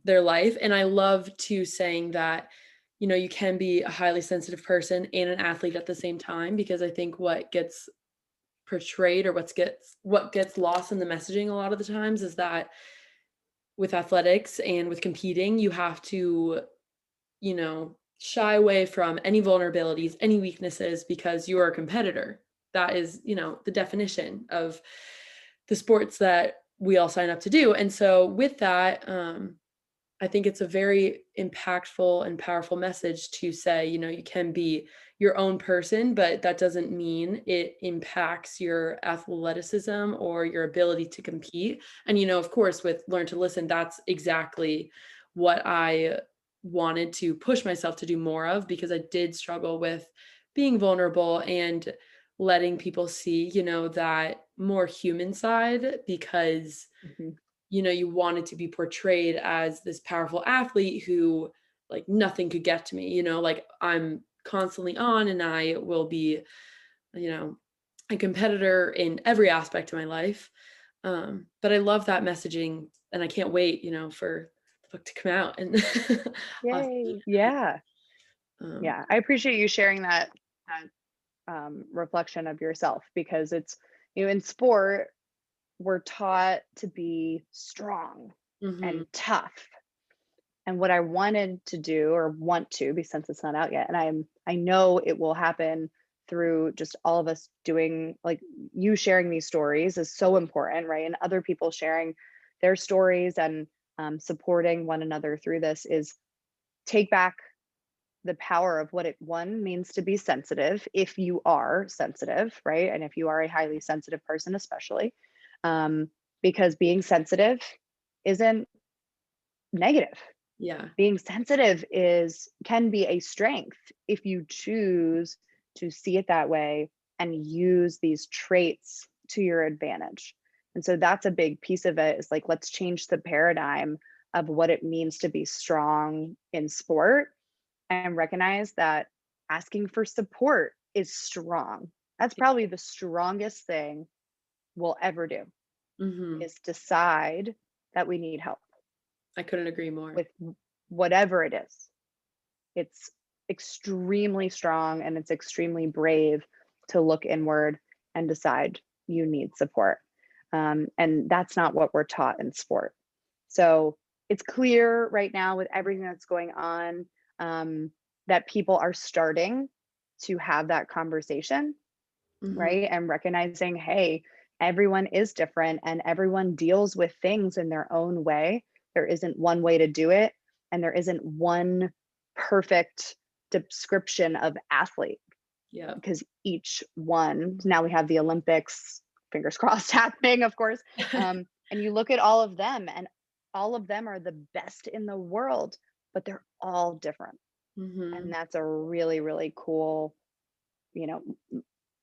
their life. And I love too saying that, you can be a highly sensitive person and an athlete at the same time, because I think what gets portrayed, or what gets lost in the messaging a lot of the times, is that with athletics and with competing, you have to, shy away from any vulnerabilities, any weaknesses, because you are a competitor. That is, the definition of the sports that we all sign up to do. And so with that, I think it's a very impactful and powerful message to say, you can be your own person, but that doesn't mean it impacts your athleticism or your ability to compete. And, of course, with Learn to Listen, that's exactly what I wanted to push myself to do more of, because I did struggle with being vulnerable and letting people see, that more human side, because
Mhm.
you wanted to be portrayed as this powerful athlete who, like, nothing could get to me, like, I'm constantly on, and I will be, you know, a competitor in every aspect of my life. But I love that messaging, and I can't wait, for the book to come out, and I'll have to,
Yay. Yeah.
um,
Yeah. I appreciate you sharing that reflection of yourself because it's, in sport, we're taught to be strong and
mhm,
tough. And what I wanted to do, or want to, because since it's not out yet, and I know it will happen through just all of us doing, like, you sharing these stories is so important, right? And other people sharing their stories and supporting one another through this is take back the power of what it one means to be sensitive, if you are sensitive, right? And if you are a highly sensitive person, especially, um, because being sensitive isn't negative.
yeah,
Being sensitive is can be a strength if you choose to see it that way and use these traits to your advantage. And so that's a big piece of it, is like, let's change the paradigm of what it means to be strong in sport and recognize that asking for support is strong. That's probably the strongest thing we'll ever do,
mhm,
is decide that we need help
I couldn't agree more.
with whatever it is. It's extremely strong and it's extremely brave to look inward and decide you need support. And that's not what we're taught in sport. So it's clear right now with everything that's going on, that people are starting to have that conversation,
Mhm,
right? And recognizing, hey, everyone is different and everyone deals with things in their own way. There isn't one way to do it. and there isn't one perfect description of athlete,
Yeah.
because each one, now we have the Olympics, fingers crossed, happening, of course. And you look at all of them, and all of them are the best in the world, but they're all different. And
Hmm.
that's a really, really cool, you know,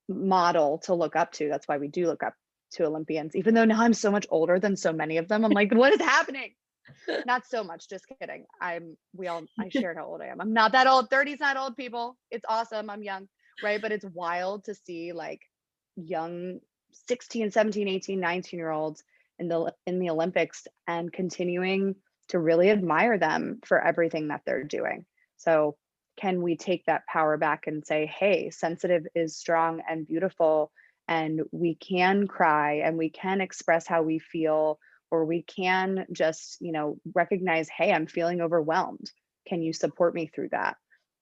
model to look up to. That's why we do look up to Olympians, even though now I'm so much older than so many of them. I'm like, what is happening? Not so much, just kidding. I shared how old I am. I'm not that old. 30's not old, people. It's awesome. I'm young, right? But it's wild to see like young 16, 17, 18, 19 year olds in the Olympics and continuing to really admire them for everything that they're doing. So can we take that power back and say, hey, sensitive is strong and beautiful, and we can cry and we can express how we feel, or we can just, recognize, hey, I'm feeling overwhelmed. Can you support me through that?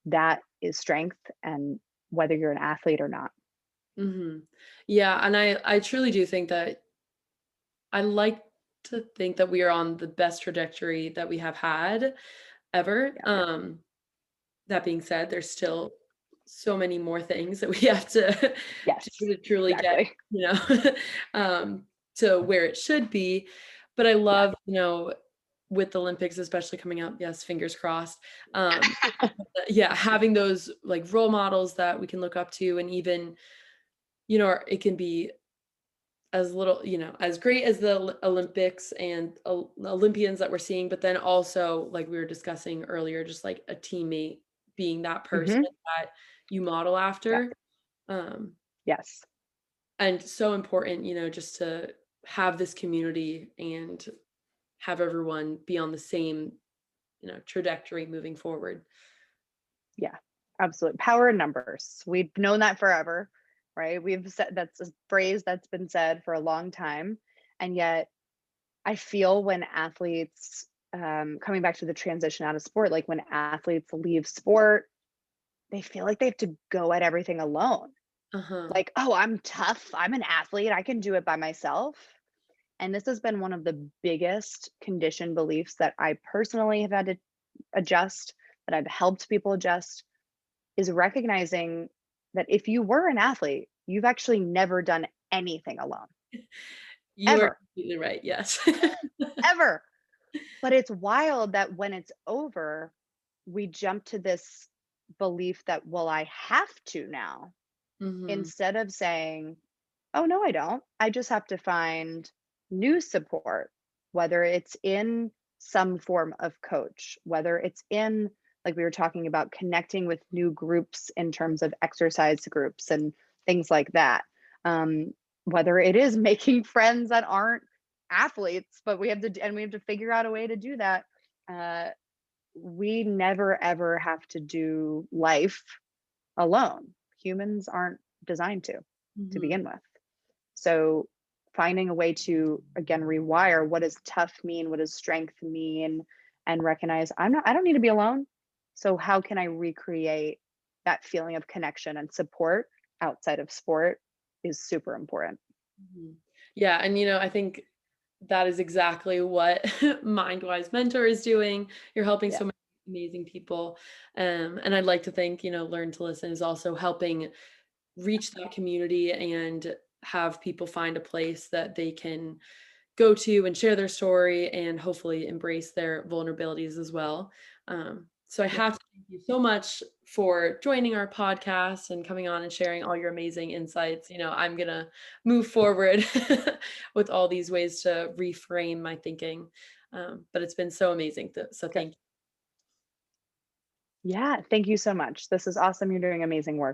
That is strength, and whether you're an athlete or not.
Hmm. Yeah, and I truly do think that I like to think that we are on the best trajectory that we have had ever.
Yeah.
That being said, there's still so many more things that we have to do
Yes,
to truly get,
exactly.
you know, to where it should be. But I
Yeah.
love, with the Olympics especially coming up, yes, fingers crossed. Um, yeah, having those like role models that we can look up to, and even, it can be as little, as great as the Olympics and Olympians that we're seeing, but then also, like we were discussing earlier, just like a teammate being that person
Hmm.
that you model
Yeah.
after. Um,
Yes.
and so important, just to have this community and have everyone be on the same, trajectory moving forward.
Yeah. Absolutely. Power in numbers. We've known that forever, right? We've said that's a phrase that's been said for a long time. And yet I feel when athletes, coming back to the transition out of sport, like when athletes leave sport, they feel like they have to go at everything alone.
Uh-huh.
Like, oh, I'm tough. I'm an athlete. I can do it by myself. And this has been one of the biggest conditioned beliefs that I personally have had to adjust, that I've helped people adjust, is recognizing that if you were an athlete, you've actually never done anything alone,
You are
ever,
completely right. Yes.
ever. But it's wild that when it's over, we jump to this belief that, well, I have to now,
Hmm.
instead of saying, oh, no, I don't. I just have to find new support, whether it's in some form of coach, whether it's in, like we were talking about, connecting with new groups in terms of exercise groups and things like that. Um, Whether it is making friends that aren't athletes, but we have to figure out a way to do that. Uh, we never ever have to do life alone. Humans aren't designed to
Hmm.
begin with. So finding a way to, again, rewire, what does tough mean? What does strength mean? And recognize, I don't need to be alone. So how can I recreate that feeling of connection and support outside of sport is super important.
Mhm. Yeah, and I think that is exactly what MindWiseMentor is doing. You're helping
Yeah.
so many amazing people. And I'd like to think, Learn to Listen is also helping reach that community and have people find a place that they can go to and share their story and hopefully embrace their vulnerabilities as well. So I
Yeah.
have to thank you so much for joining our podcast and coming on and sharing all your amazing insights. I'm going to move forward with all these ways to reframe my thinking. But it's been so amazing. So
Good.
thank you.
Yeah. Thank you so much. This is awesome. You're doing amazing work.